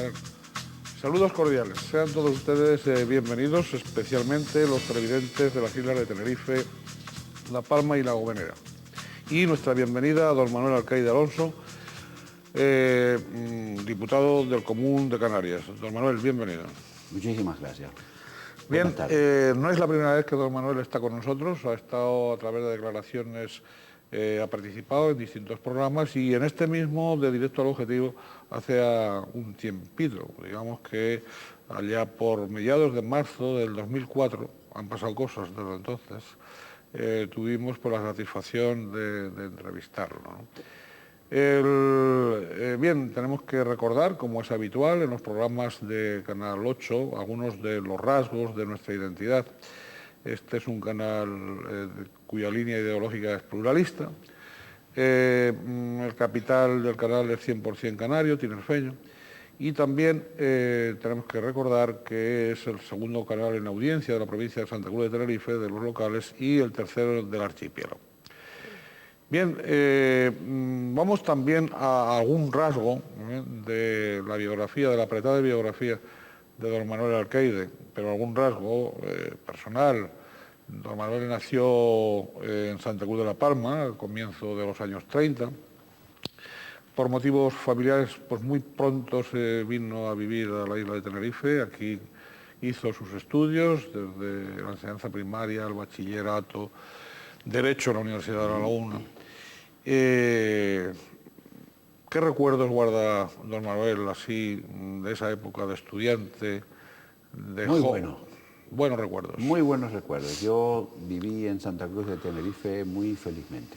ver. Saludos cordiales, sean todos ustedes bienvenidos, especialmente los televidentes de las islas de Tenerife, La Palma y La Gomera. Y nuestra bienvenida a don Manuel Alcaide Alonso, diputado del Común de Canarias. Don Manuel, bienvenido. Muchísimas gracias. Bien, no es la primera vez que don Manuel está con nosotros, ha estado a través de declaraciones, ha participado en distintos programas y en este mismo, de Directo al Objetivo, hace un tiempito, digamos que allá por mediados de marzo del 2004, han pasado cosas desde entonces, tuvimos la satisfacción de entrevistarlo, ¿no? Bien, tenemos que recordar, como es habitual en los programas de Canal 8, algunos de los rasgos de nuestra identidad. Este es un canal cuya línea ideológica es pluralista. El capital del canal es 100% canario, tinerfeño. Y también tenemos que recordar que es el segundo canal en audiencia de la provincia de Santa Cruz de Tenerife, de los locales, y el tercero del archipiélago. Bien, vamos también a algún rasgo de la biografía, de la apretada biografía de don Manuel Alcaide, pero algún rasgo personal. Don Manuel nació en Santa Cruz de la Palma al comienzo de los años 30. Por motivos familiares, pues muy pronto se vino a vivir a la isla de Tenerife. Aquí hizo sus estudios, desde la enseñanza primaria, el bachillerato, Derecho en la Universidad de La Laguna. ¿Qué recuerdos guarda don Manuel así de esa época de estudiante, de Muy joven? bueno. Buenos recuerdos. Muy buenos recuerdos. Yo viví en Santa Cruz de Tenerife muy felizmente.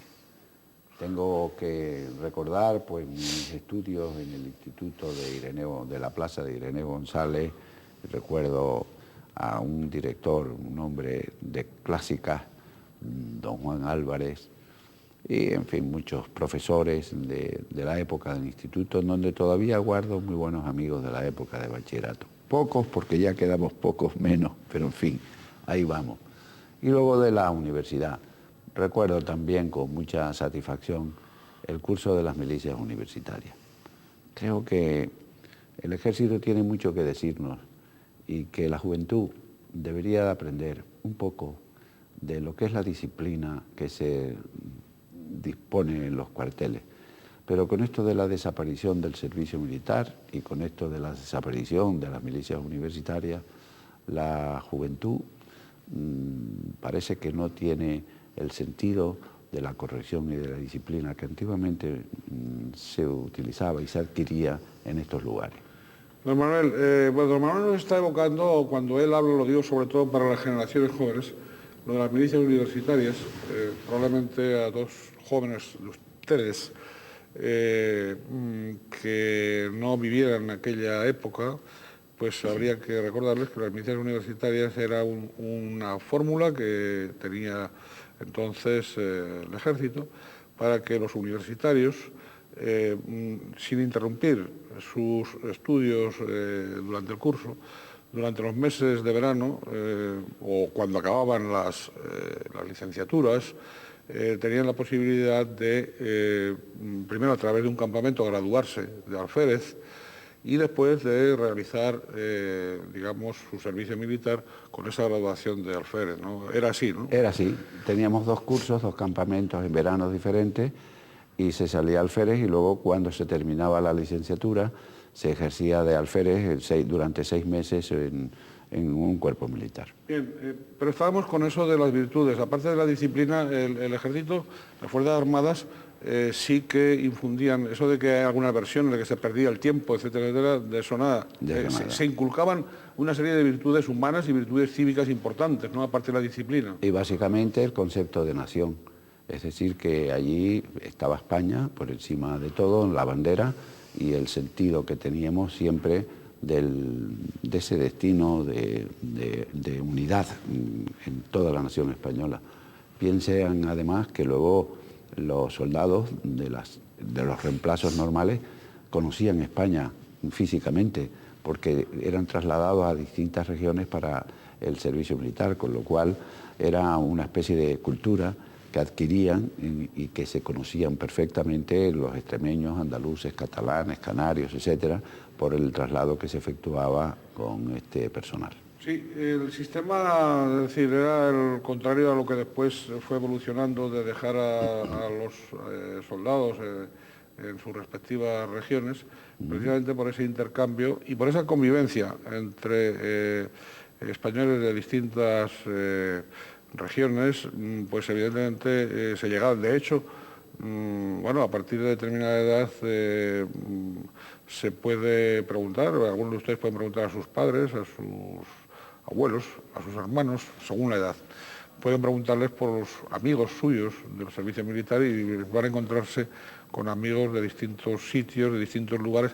Tengo que recordar pues mis estudios en el Instituto de la Plaza de Ireneo González. Recuerdo a un director, un hombre de clásicas, don Juan Álvarez, y en fin, muchos profesores de la época del instituto, en donde todavía guardo muy buenos amigos de la época de bachillerato. Pocos, porque ya quedamos pocos menos, pero en fin, ahí vamos. Y luego de la universidad, recuerdo también con mucha satisfacción el curso de las milicias universitarias. Creo que el ejército tiene mucho que decirnos y que la juventud debería de aprender un poco de lo que es la disciplina que se dispone en los cuarteles. Pero con esto de la desaparición del servicio militar y con esto de la desaparición de las milicias universitarias, la juventud parece que no tiene el sentido de la corrección y de la disciplina que antiguamente se utilizaba y se adquiría en estos lugares. Don Manuel, don Manuel nos está evocando, cuando él habla, lo digo sobre todo para las generaciones jóvenes, lo de las milicias universitarias, probablemente a dos jóvenes de ustedes que no vivieran en aquella época, pues habría que recordarles que las milicias universitarias era una fórmula que tenía entonces el ejército para que los universitarios, sin interrumpir sus estudios durante el curso, durante los meses de verano o cuando acababan las licenciaturas, tenían la posibilidad de, primero a través de un campamento, graduarse de alférez y después de realizar, digamos, su servicio militar con esa graduación de alférez, ¿no? Era así, ¿no? Era así. Teníamos dos cursos, dos campamentos en veranos diferentes y se salía alférez y luego cuando se terminaba la licenciatura se ejercía de alférez durante 6 meses en un cuerpo militar. Bien, pero estábamos con eso de las virtudes. Aparte de la disciplina, el ejército, las Fuerzas Armadas, sí que infundían eso de que hay alguna versión en la que se perdía el tiempo, etcétera, etcétera, de eso nada. Se inculcaban una serie de virtudes humanas y virtudes cívicas importantes, ¿no? Aparte de la disciplina. Y básicamente el concepto de nación. Es decir, que allí estaba España por encima de todo, en la bandera, y el sentido que teníamos siempre de ese destino de unidad en toda la nación española. Piensen además que luego los soldados de los reemplazos normales conocían España físicamente porque eran trasladados a distintas regiones para el servicio militar, con lo cual era una especie de cultura que que adquirían y que se conocían perfectamente los extremeños, andaluces, catalanes, canarios, etcétera, por el traslado que se efectuaba con este personal. Sí, el sistema, es decir, era el contrario a lo que después fue evolucionando de dejar a los soldados en sus respectivas regiones, precisamente por ese intercambio y por esa convivencia entre españoles de distintas regiones, pues evidentemente se llegaban. De hecho, bueno, a partir de determinada edad se puede preguntar, algunos de ustedes pueden preguntar a sus padres, a sus abuelos, a sus hermanos, según la edad. Pueden preguntarles por los amigos suyos del servicio militar y van a encontrarse con amigos de distintos sitios, de distintos lugares,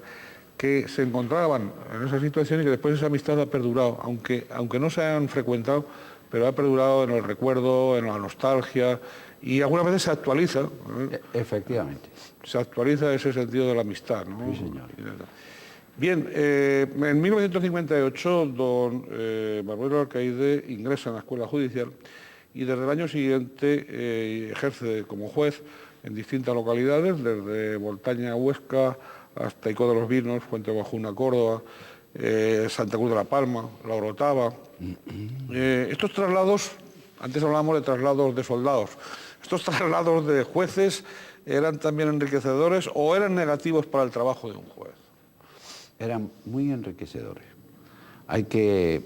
que se encontraban en esa situación y que después esa amistad ha perdurado, aunque no se hayan frecuentado, pero ha perdurado en el recuerdo, en la nostalgia y algunas veces se actualiza. Efectivamente. Se actualiza ese sentido de la amistad, ¿no? Sí, señor. Bien, en 1958 don Barbero Alcaide ingresa en la Escuela Judicial y desde el año siguiente ejerce como juez en distintas localidades, desde Voltaña, Huesca, hasta Icó de los Vinos, Fuente Bajuna, Córdoba, Santa Cruz de la Palma, La Orotava. Estos traslados, antes hablábamos de traslados de soldados, estos traslados de jueces eran también enriquecedores o eran negativos para el trabajo de un juez. Eran muy enriquecedores. Hay que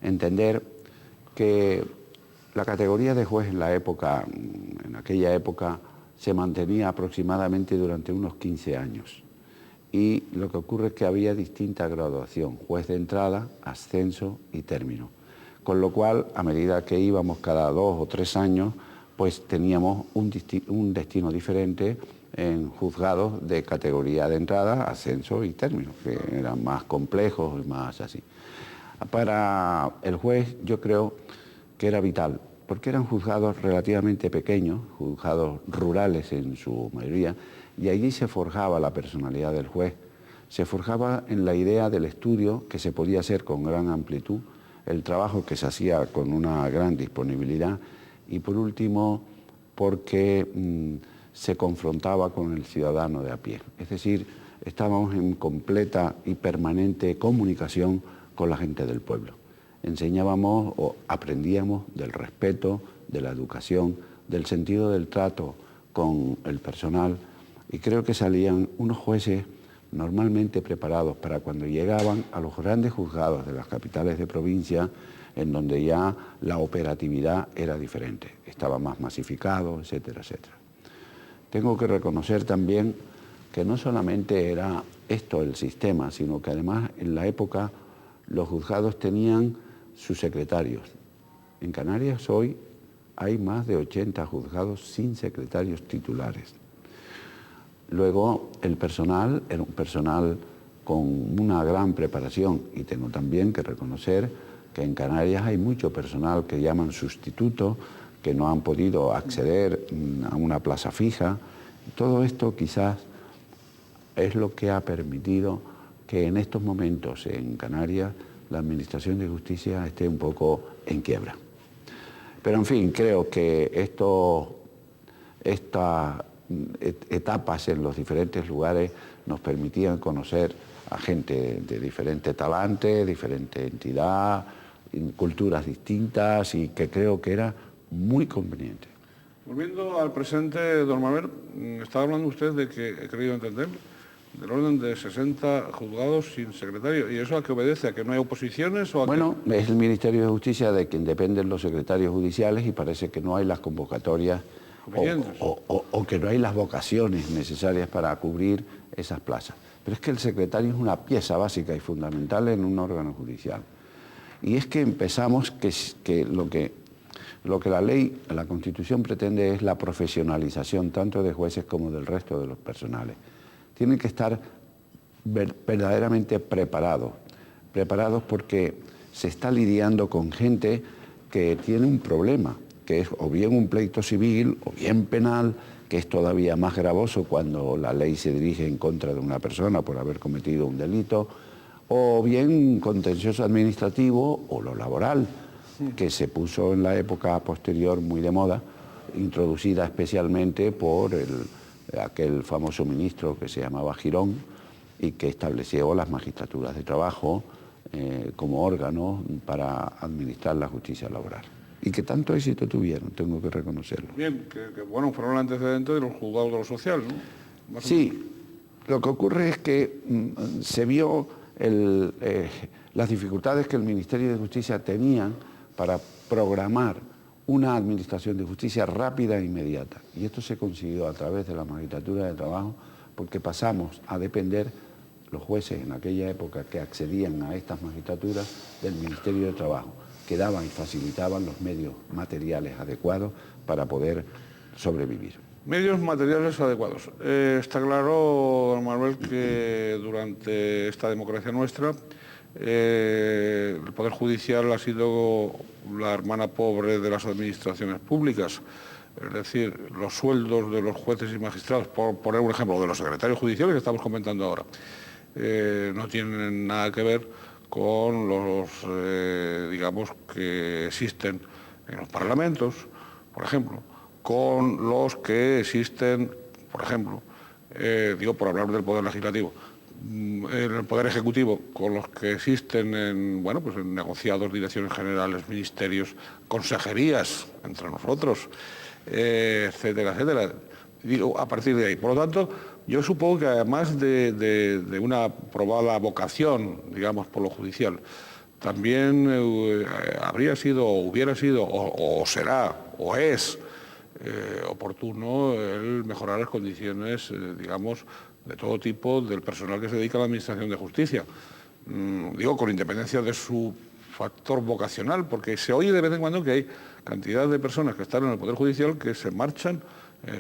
entender que la categoría de juez en aquella época, se mantenía aproximadamente durante unos 15 años. Y lo que ocurre es que había distinta graduación, juez de entrada, ascenso y término. Con lo cual, a medida que íbamos cada 2 o 3 años, pues teníamos un destino diferente en juzgados de categoría de entrada, ascenso y término, que eran más complejos y más así. Para el juez yo creo que era vital, porque eran juzgados relativamente pequeños, juzgados rurales en su mayoría, y allí se forjaba la personalidad del juez, se forjaba en la idea del estudio que se podía hacer con gran amplitud, el trabajo que se hacía con una gran disponibilidad y por último porque se confrontaba con el ciudadano de a pie. Es decir, estábamos en completa y permanente comunicación con la gente del pueblo. Enseñábamos o aprendíamos del respeto, de la educación, del sentido del trato con el personal y creo que salían unos jueces normalmente preparados para cuando llegaban a los grandes juzgados de las capitales de provincia en donde ya la operatividad era diferente, estaba más masificado, etcétera, etcétera. Tengo que reconocer también que no solamente era esto el sistema, sino que además en la época los juzgados tenían sus secretarios. En Canarias hoy hay más de 80 juzgados sin secretarios titulares. Luego el personal era un personal con una gran preparación y tengo también que reconocer que en Canarias hay mucho personal que llaman sustituto, que no han podido acceder a una plaza fija. Todo esto quizás es lo que ha permitido que en estos momentos en Canarias la Administración de Justicia esté un poco en quiebra. Pero en fin, creo que estas etapas en los diferentes lugares nos permitían conocer a gente de diferente talante, diferente entidad, culturas distintas y que creo que era muy conveniente. Volviendo al presente, don Manuel, estaba hablando usted de que, he querido entender, del orden de 60 juzgados sin secretario. ¿Y eso a qué obedece? ¿A que no hay oposiciones? O a bueno, es el Ministerio de Justicia de quien dependen los secretarios judiciales y parece que no hay las convocatorias o que no hay las vocaciones necesarias para cubrir esas plazas. Pero es que el secretario es una pieza básica y fundamental en un órgano judicial. Y es que empezamos que lo que la ley, la Constitución pretende es la profesionalización tanto de jueces como del resto de los personales. Tienen que estar verdaderamente preparados porque se está lidiando con gente que tiene un problema, que es o bien un pleito civil o bien penal, que es todavía más gravoso cuando la ley se dirige en contra de una persona por haber cometido un delito, o bien contencioso administrativo o lo laboral. que se puso en la época posterior muy de moda, introducida especialmente por aquel famoso ministro que se llamaba Girón y que estableció las magistraturas de trabajo como órgano para administrar la justicia laboral. Y que tanto éxito tuvieron, tengo que reconocerlo. Bien, que bueno, fueron el antecedente de los juzgados de lo social, ¿no? Sí, lo que ocurre es que se vio las dificultades que el Ministerio de Justicia tenía para programar una administración de justicia rápida e inmediata. Y esto se consiguió a través de la magistratura de trabajo, porque pasamos a depender, los jueces en aquella época que accedían a estas magistraturas, del Ministerio de Trabajo, que daban y facilitaban los medios materiales adecuados para poder sobrevivir. Medios materiales adecuados. Está claro, don Manuel, que durante esta democracia nuestra el Poder Judicial ha sido la hermana pobre de las administraciones públicas. Es decir, los sueldos de los jueces y magistrados, por poner un ejemplo, de los secretarios judiciales que estamos comentando ahora, no tienen nada que ver con los, digamos, que existen en los parlamentos, por ejemplo, con los que existen, por ejemplo, digo, por hablar del Poder Legislativo, en el Poder Ejecutivo, con los que existen en, bueno, pues en negociados, direcciones generales, ministerios, consejerías entre nosotros, etcétera, etcétera. Digo, a partir de ahí. Por lo tanto, yo supongo que además de una probada vocación, digamos, por lo judicial, también habría sido, hubiera sido, o será, o es oportuno el mejorar las condiciones, digamos, de todo tipo del personal que se dedica a la administración de justicia. Digo, con independencia de su factor vocacional, porque se oye de vez en cuando que hay cantidad de personas que están en el Poder Judicial que se marchan,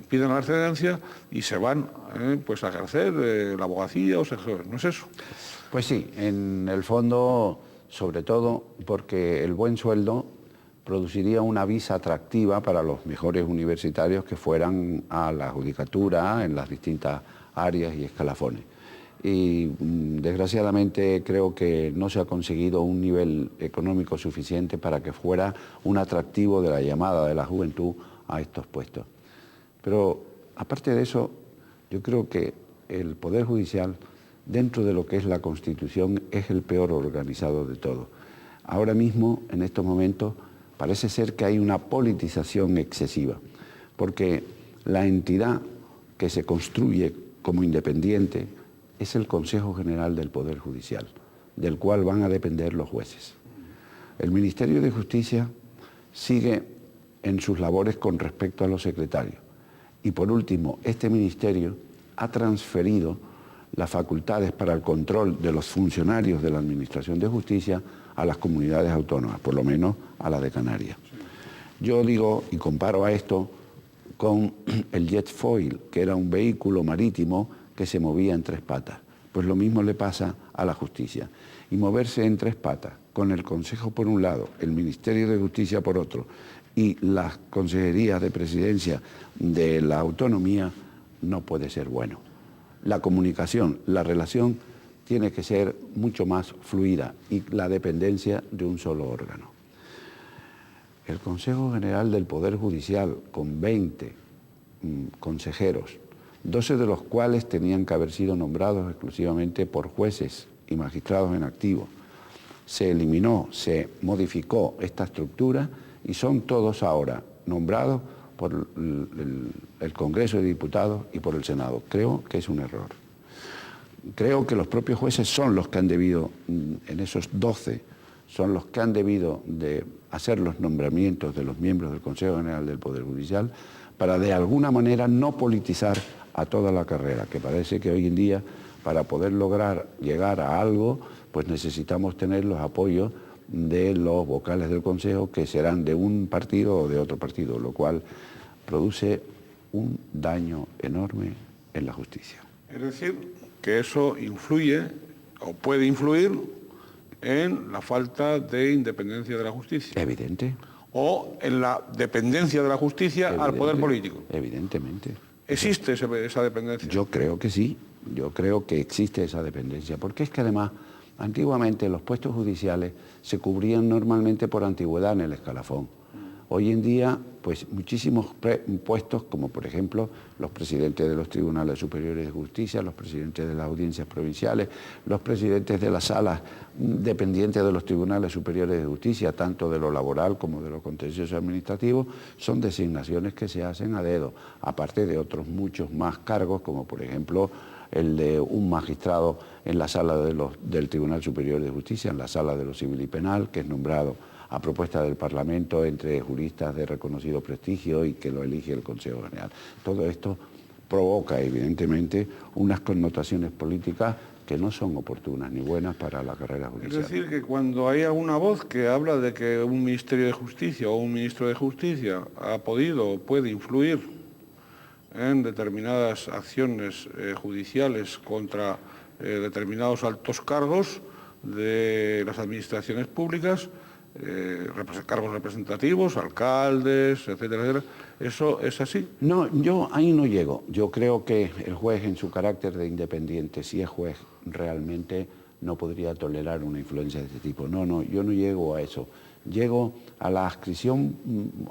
piden la excedencia y se van pues a ejercer la abogacía o ¿no es eso? Pues sí, en el fondo, sobre todo porque el buen sueldo produciría una visa atractiva para los mejores universitarios que fueran a la judicatura en las distintas áreas y escalafones. Y desgraciadamente creo que no se ha conseguido un nivel económico suficiente para que fuera un atractivo de la llamada de la juventud a estos puestos. Pero aparte de eso, yo creo que el Poder Judicial, dentro de lo que es la Constitución, es el peor organizado de todos. Ahora mismo, en estos momentos, parece ser que hay una politización excesiva, porque la entidad que se construye como independiente es el Consejo General del Poder Judicial, del cual van a depender los jueces. El Ministerio de Justicia sigue en sus labores con respecto a los secretarios. Y por último, este ministerio ha transferido las facultades para el control de los funcionarios de la Administración de Justicia a las comunidades autónomas, por lo menos a la de Canarias. Yo digo y comparo a esto con el jet foil, que era un vehículo marítimo que se movía en tres patas. Pues lo mismo le pasa a la justicia. Y moverse en tres patas, con el Consejo por un lado, el Ministerio de Justicia por otro, y las consejerías de presidencia de la autonomía, no puede ser bueno. La comunicación, la relación, tiene que ser mucho más fluida y la dependencia de un solo órgano. El Consejo General del Poder Judicial, con 20 consejeros, 12 de los cuales tenían que haber sido nombrados exclusivamente por jueces y magistrados en activo, se eliminó, se modificó esta estructura y son todos ahora nombrados por el Congreso de Diputados y por el Senado. Creo que es un error. Creo que los propios jueces son los que han debido, en esos 12, son los que han debido de hacer los nombramientos de los miembros del Consejo General del Poder Judicial para de alguna manera no politizar a toda la carrera, que parece que hoy en día para poder lograr llegar a algo, pues necesitamos tener los apoyos de los vocales del Consejo que serán de un partido o de otro partido, lo cual produce un daño enorme en la justicia. Es decir, que eso influye o puede influir en la falta de independencia de la justicia. Evidente. O en la dependencia de la justicia al poder político. Evidentemente. ¿Existe esa dependencia? Yo creo que sí, yo creo que existe esa dependencia, porque es que además Antiguamente los puestos judiciales se cubrían normalmente por antigüedad en el escalafón. Hoy en día, pues muchísimos puestos, como por ejemplo los presidentes de los tribunales superiores de justicia, los presidentes de las audiencias provinciales, los presidentes de las salas dependientes de los tribunales superiores de justicia, tanto de lo laboral como de lo contencioso administrativo, son designaciones que se hacen a dedo, aparte de otros muchos más cargos, como por ejemplo el de un magistrado en la sala del Tribunal Superior de Justicia, en la sala de lo civil y penal, que es nombrado a propuesta del Parlamento entre juristas de reconocido prestigio y que lo elige el Consejo General. Todo esto provoca, evidentemente, unas connotaciones políticas que no son oportunas ni buenas para la carrera judicial. Es decir, que cuando hay alguna voz que habla de que un Ministerio de Justicia o un Ministro de Justicia ha podido o puede influir en determinadas acciones judiciales contra determinados altos cargos de las administraciones públicas, cargos representativos, alcaldes, etcétera, etcétera. ¿Eso es así? No, yo ahí no llego. Yo creo que el juez, en su carácter de independiente, si es juez, realmente no podría tolerar una influencia de este tipo. No, yo no llego a eso. Llego a la adscripción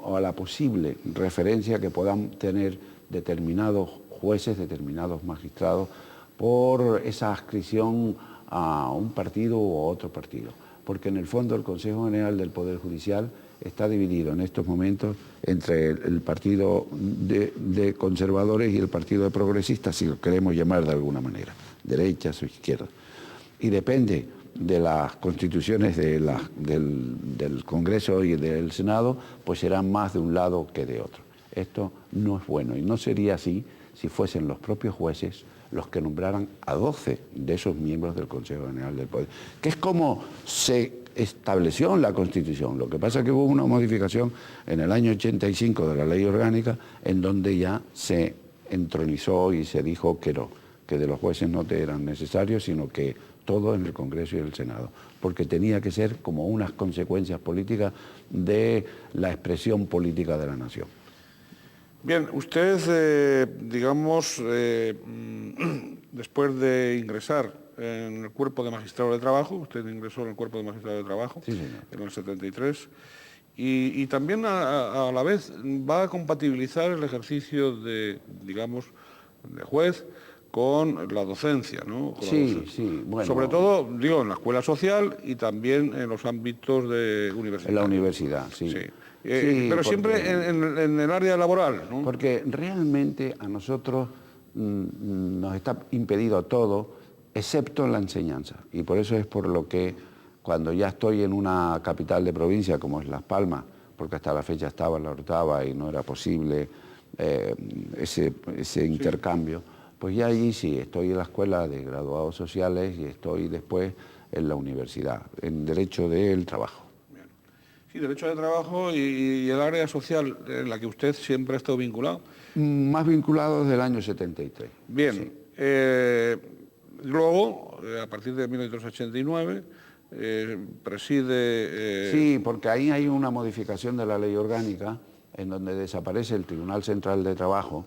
o a la posible referencia que puedan tener determinados jueces, determinados magistrados, por esa adscripción a un partido o a otro partido. Porque en el fondo el Consejo General del Poder Judicial está dividido en estos momentos entre el partido de conservadores y el partido de progresistas, si lo queremos llamar de alguna manera, derechas o izquierdas. Y depende de las constituciones del Congreso y del Senado, pues serán más de un lado que de otro. Esto no es bueno y no sería así si fuesen los propios jueces los que nombraran a 12 de esos miembros del Consejo General del Poder, que es como se estableció en la Constitución. Lo que pasa es que hubo una modificación en el año 85 de la Ley Orgánica, en donde ya se entronizó y se dijo que no, que de los jueces no te eran necesarios, sino que todo en el Congreso y el Senado, porque tenía que ser como unas consecuencias políticas de la expresión política de la nación. Bien, usted, digamos, después de ingresar en el Cuerpo de Magistrados de Trabajo, usted ingresó en el Cuerpo de Magistrados de Trabajo, sí, en el 73, y también a la vez va a compatibilizar el ejercicio de, digamos, de juez con la docencia, ¿no? Con sí, la docencia. Sí, bueno. Sobre todo, digo, en la escuela social y también en los ámbitos de universidad. En la universidad, sí. Pero siempre en el área laboral, ¿no? Porque realmente a nosotros nos está impedido todo, excepto la enseñanza. Y por eso es por lo que cuando ya estoy en una capital de provincia como es Las Palmas, porque hasta la fecha estaba en la Orotava y no era posible ese intercambio, pues ya allí sí, estoy en la Escuela de Graduados Sociales y estoy después en la universidad, en Derecho del Trabajo. Bien. Sí, Derecho de Trabajo y el área social en la que usted siempre ha estado vinculado. Más vinculado desde el año 73. Bien. Sí. Luego, a partir de 1989, preside... Sí, porque ahí hay una modificación de la ley orgánica en donde desaparece el Tribunal Central de Trabajo,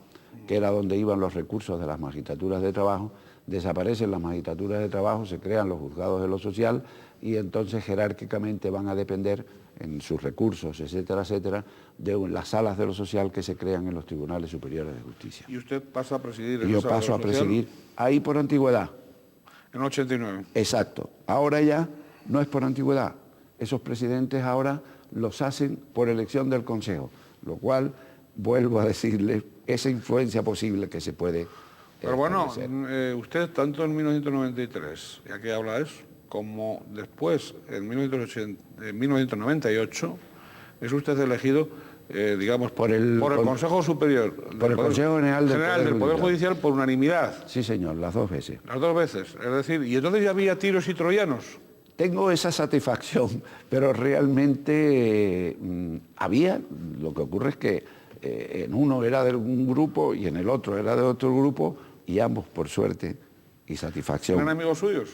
que era donde iban los recursos de las magistraturas de trabajo, desaparecen las magistraturas de trabajo, se crean los juzgados de lo social y entonces jerárquicamente van a depender en sus recursos, etcétera, etcétera, de las salas de lo social que se crean en los tribunales superiores de justicia. ¿Y usted pasa a presidir? Yo paso a presidir ahí por antigüedad. En 89. Exacto. Ahora ya no es por antigüedad. Esos presidentes ahora los hacen por elección del Consejo, lo cual, vuelvo a decirles, esa influencia posible que se puede Pero bueno, usted tanto en 1993, ya que habla eso, como después, en 1998, es usted elegido, digamos, por el Consejo Superior, por el Consejo General del Poder Judicial por unanimidad. Sí, señor, las dos veces. Las dos veces, es decir, y entonces ya había tiros y troyanos. Tengo esa satisfacción, pero realmente había, lo que ocurre es que en uno era de un grupo y en el otro era de otro grupo, y ambos, por suerte y satisfacción. ¿Eran amigos suyos?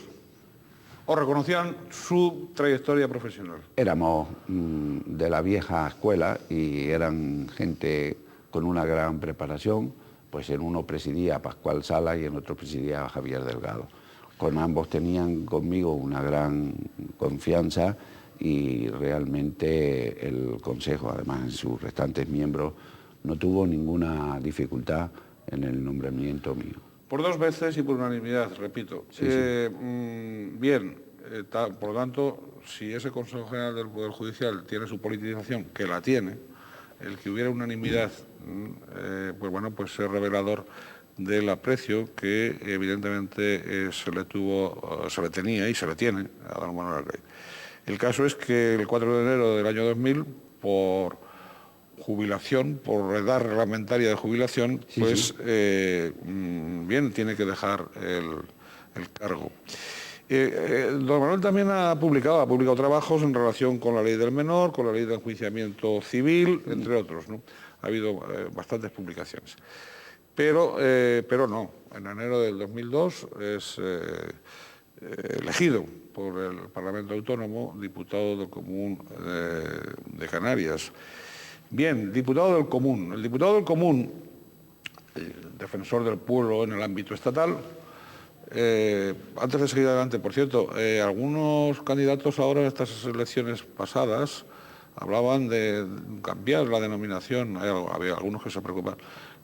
¿O reconocían su trayectoria profesional? Éramos de la vieja escuela y eran gente con una gran preparación, pues en uno presidía Pascual Sala y en otro presidía Javier Delgado. con ambos tenían conmigo una gran confianza y realmente el Consejo, además en sus restantes miembros, no tuvo ninguna dificultad en el nombramiento mío. Por 2 veces y por unanimidad, repito. Sí. Bien, por lo tanto, si ese Consejo General del Poder Judicial tiene su politización, que la tiene, el que hubiera unanimidad, pues bueno, pues es revelador del aprecio que evidentemente se le tenía y se le tiene a don Manuel Argaiz. El caso es que el 4 de enero del año 2000, por jubilación, por edad reglamentaria de jubilación, Sí, pues sí. bien, tiene que dejar el cargo. Don Manuel también ha publicado trabajos en relación con la ley del menor, con la ley de enjuiciamiento civil, entre otros, ¿no? Ha habido bastantes publicaciones. Pero no, en enero del 2002 es elegido por el Parlamento Autónomo diputado del Común de Canarias. Bien, diputado del Común. El diputado del Común, defensor del pueblo en el ámbito estatal. Antes de seguir adelante, por cierto, algunos candidatos ahora en estas elecciones pasadas hablaban de cambiar la denominación. Había algunos que se preocupan.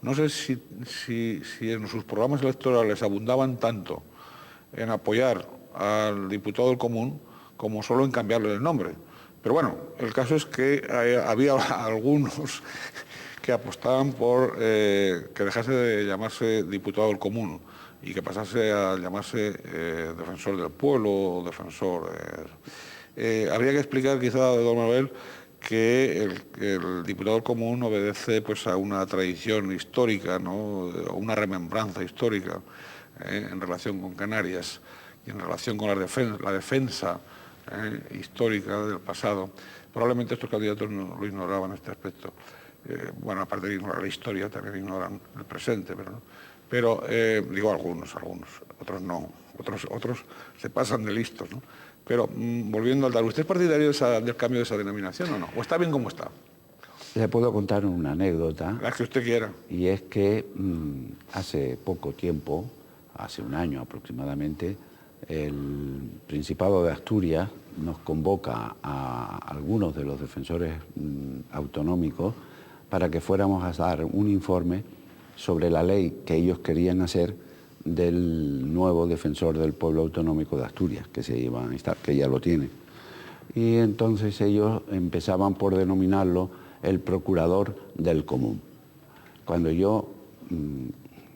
No sé si en sus programas electorales abundaban tanto en apoyar al diputado del Común como solo en cambiarle el nombre. Pero bueno, el caso es que había algunos que apostaban por que dejase de llamarse diputado del Común y que pasase a llamarse defensor del pueblo o defensor. Habría que explicar quizá a don Manuel que el diputado del Común obedece pues a una tradición histórica, ¿no? Una remembranza histórica en relación con Canarias y en relación con la defensa histórica del pasado. Probablemente estos candidatos no lo ignoraban este aspecto. Bueno, aparte de ignorar la historia, también ignoran el presente, pero digo algunos, otros no, otros se pasan de listos, ¿no? Pero volviendo al tal, ¿usted es partidario del cambio de esa denominación o no? ¿O está bien como está? Le puedo contar una anécdota. La que usted quiera. Y es que hace poco tiempo, hace un año aproximadamente, el Principado de Asturias nos convoca a algunos de los defensores autonómicos para que fuéramos a dar un informe sobre la ley que ellos querían hacer del nuevo defensor del pueblo autonómico de Asturias, que se iba a instalar, que ya lo tiene. Y entonces ellos empezaban por denominarlo el procurador del común. Cuando yo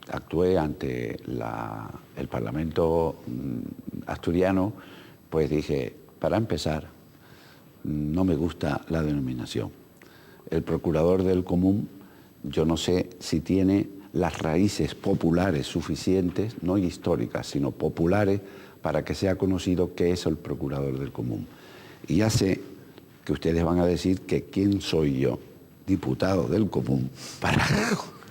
actué ante el Parlamento asturiano, pues dije, para empezar, no me gusta la denominación. El procurador del común, yo no sé si tiene las raíces populares suficientes, no históricas, sino populares, para que sea conocido qué es el procurador del común. Y ya sé que ustedes van a decir que quién soy yo, diputado del común, para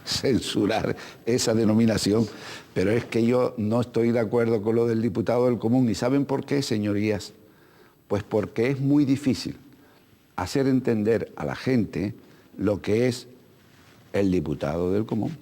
censurar esa denominación, pero es que yo no estoy de acuerdo con lo del diputado del común. ¿Y saben por qué, señorías? Pues porque es muy difícil hacer entender a la gente lo que es el diputado del común,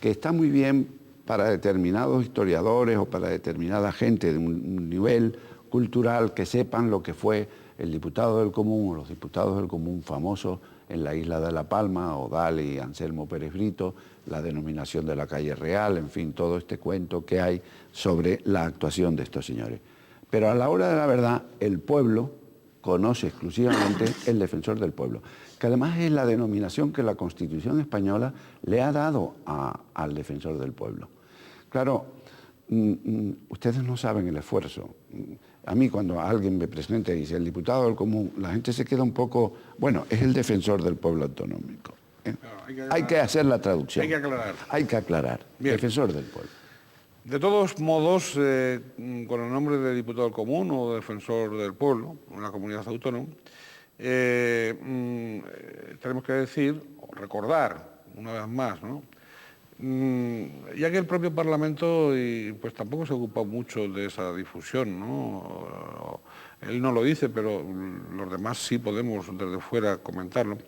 que está muy bien para determinados historiadores o para determinada gente de un nivel cultural que sepan lo que fue el diputado del común o los diputados del común famosos en la isla de La Palma, Odal y Anselmo Pérez Brito, la denominación de la calle Real, en fin, todo este cuento que hay sobre la actuación de estos señores. Pero a la hora de la verdad, el pueblo conoce exclusivamente el defensor del pueblo, que además es la denominación que la Constitución española le ha dado al defensor del pueblo. Claro, ustedes no saben el esfuerzo. A mí cuando alguien me presenta y dice el diputado del común, la gente se queda un poco, bueno, es el defensor del pueblo autonómico. No, hay que hacer la traducción. Hay que aclarar. Hay que aclarar. Bien. Defensor del pueblo. De todos modos, con el nombre de diputado del común o defensor del pueblo, en la comunidad autónoma, tenemos que decir, o recordar una vez más, ¿no? Ya que el propio Parlamento pues tampoco se ocupa mucho de esa difusión, ¿no? Él no lo dice, pero los demás sí podemos desde fuera comentarlo.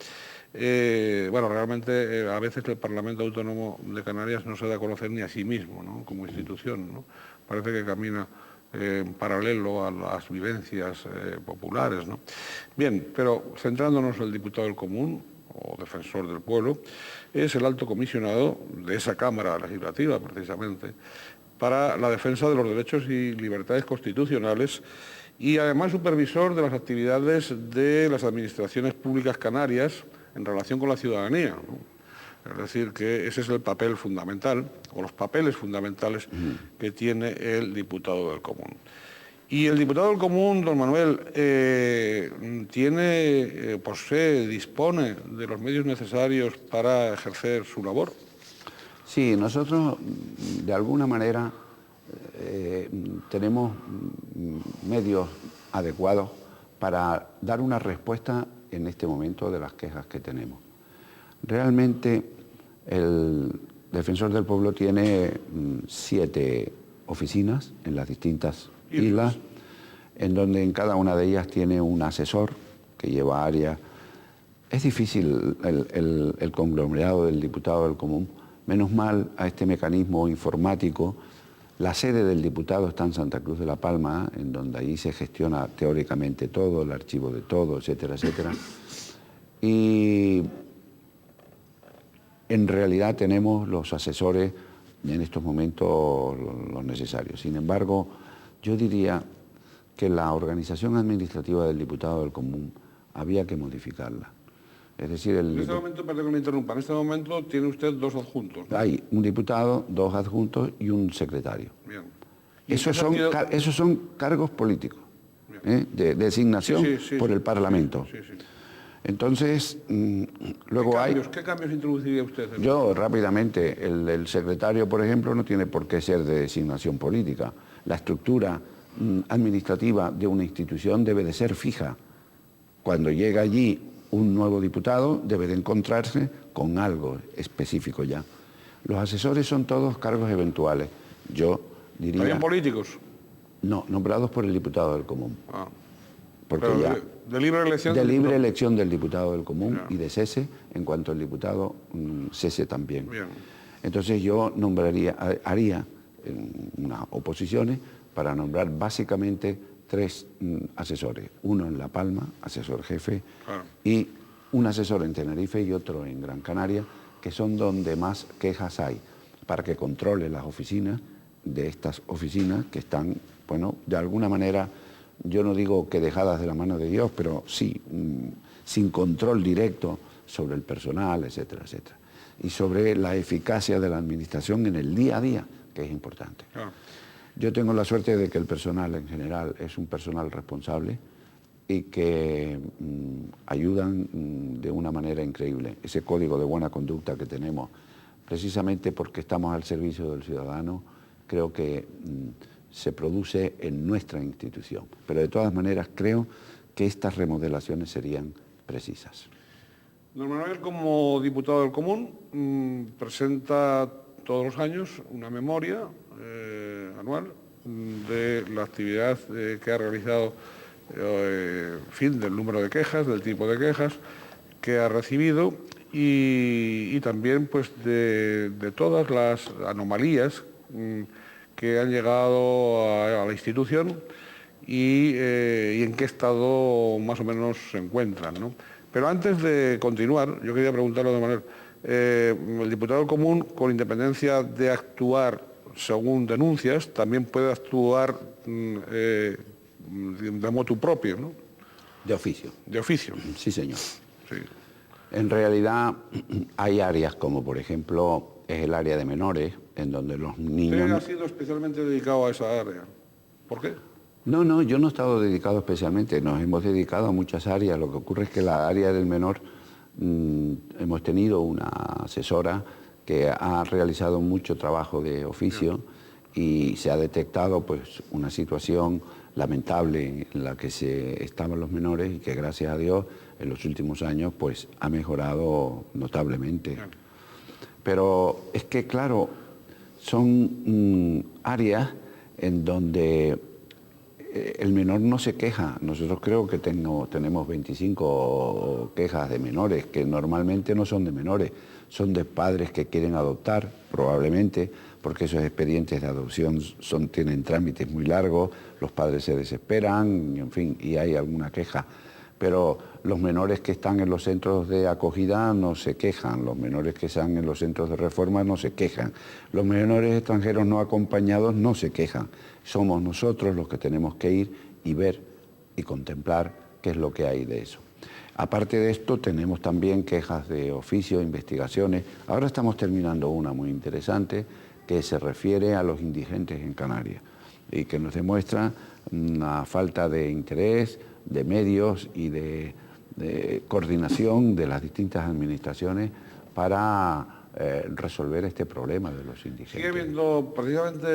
Bueno, realmente a veces el Parlamento Autónomo de Canarias no se da a conocer ni a sí mismo, ¿no? Como institución, ¿no? parece que camina en paralelo a las vivencias populares, ¿no? Bien, pero centrándonos en el diputado del Común, o defensor del pueblo, es el alto comisionado de esa Cámara Legislativa, precisamente, para la defensa de los derechos y libertades constitucionales y además supervisor de las actividades de las administraciones públicas canarias en relación con la ciudadanía, ¿no? Es decir, que ese es el papel fundamental, o los papeles fundamentales que tiene el diputado del Común. Y el diputado del Común, don Manuel, dispone de los medios necesarios para ejercer su labor. Sí, nosotros de alguna manera tenemos medios adecuados para dar una respuesta en este momento de las quejas que tenemos. Realmente el Defensor del Pueblo tiene 7 oficinas en las distintas islas, en donde en cada una de ellas tiene un asesor que lleva áreas. Es difícil el conglomerado del diputado del Común. Menos mal a este mecanismo informático. La sede del diputado está en Santa Cruz de la Palma, en donde ahí se gestiona teóricamente todo, el archivo de todo, etcétera, etcétera. Y en realidad tenemos los asesores en estos momentos los necesarios. Sin embargo, yo diría que la organización administrativa del diputado del Común había que modificarla. Es decir, en este momento, perdón que me interrumpa, en este momento tiene usted 2 adjuntos, ¿no? Hay un diputado, 2 adjuntos y un secretario. Bien. Esos son cargos políticos, de designación por el Parlamento. Sí, sí. Entonces, luego ¿Qué cambios introduciría usted? Yo, rápidamente, el secretario, por ejemplo, no tiene por qué ser de designación política. La estructura administrativa de una institución debe de ser fija. Cuando llega allí un nuevo diputado, debe de encontrarse con algo específico ya. Los asesores son todos cargos eventuales. Yo diría... ¿También políticos? No, nombrados por el diputado del Común. Ah. Porque Pero ya... ¿De libre elección? De libre elección del diputado del Común y de cese, en cuanto el diputado cese también. Bien. Entonces yo haría unas oposiciones para nombrar básicamente 3 asesores. Uno en La Palma, asesor jefe, y un asesor en Tenerife y otro en Gran Canaria, que son donde más quejas hay, para que controle las oficinas de estas oficinas que están, bueno, de alguna manera... Yo no digo que dejadas de la mano de Dios, pero sí, sin control directo sobre el personal, etcétera, etcétera. Y sobre la eficacia de la administración en el día a día, que es importante. Yo tengo la suerte de que el personal en general es un personal responsable y que ayudan de una manera increíble. Ese código de buena conducta que tenemos, precisamente porque estamos al servicio del ciudadano, creo que... se produce en nuestra institución. Pero de todas maneras creo que estas remodelaciones serían precisas. Don Manuel, como diputado del Común, presenta todos los años una memoria anual de la actividad que ha realizado, del número de quejas, del tipo de quejas que ha recibido y también pues, de todas las anomalías que han llegado a la institución y en qué estado más o menos se encuentran, ¿no? Pero antes de continuar, yo quería preguntarle de Manuel, el diputado común, con independencia de actuar según denuncias, también puede actuar de motu propio, ¿no? De oficio. De oficio. Sí, señor. Sí. En realidad hay áreas como, por ejemplo, es el área de menores, en donde los niños... ¿Usted ha sido especialmente dedicado a esa área? ¿Por qué? No, yo no he estado dedicado especialmente, nos hemos dedicado a muchas áreas. Lo que ocurre es que la área del menor hemos tenido una asesora que ha realizado mucho trabajo de oficio y se ha detectado pues una situación lamentable en la que estaban los menores y que gracias a Dios en los últimos años pues ha mejorado notablemente. Pero es que claro, son áreas en donde el menor no se queja. Nosotros creo que tenemos 25 quejas de menores, que normalmente no son de menores, son de padres que quieren adoptar, probablemente, porque esos expedientes de adopción tienen trámites muy largos, los padres se desesperan, en fin, y hay alguna queja. Pero los menores que están en los centros de acogida no se quejan, los menores que están en los centros de reforma no se quejan, los menores extranjeros no acompañados no se quejan. Somos nosotros los que tenemos que ir y ver y contemplar qué es lo que hay de eso. Aparte de esto, tenemos también quejas de oficio, investigaciones. Ahora estamos terminando una muy interesante que se refiere a los indigentes en Canarias y que nos demuestra una falta de interés, de medios y de coordinación de las distintas administraciones para resolver este problema de los indigentes. Sigue habiendo, precisamente,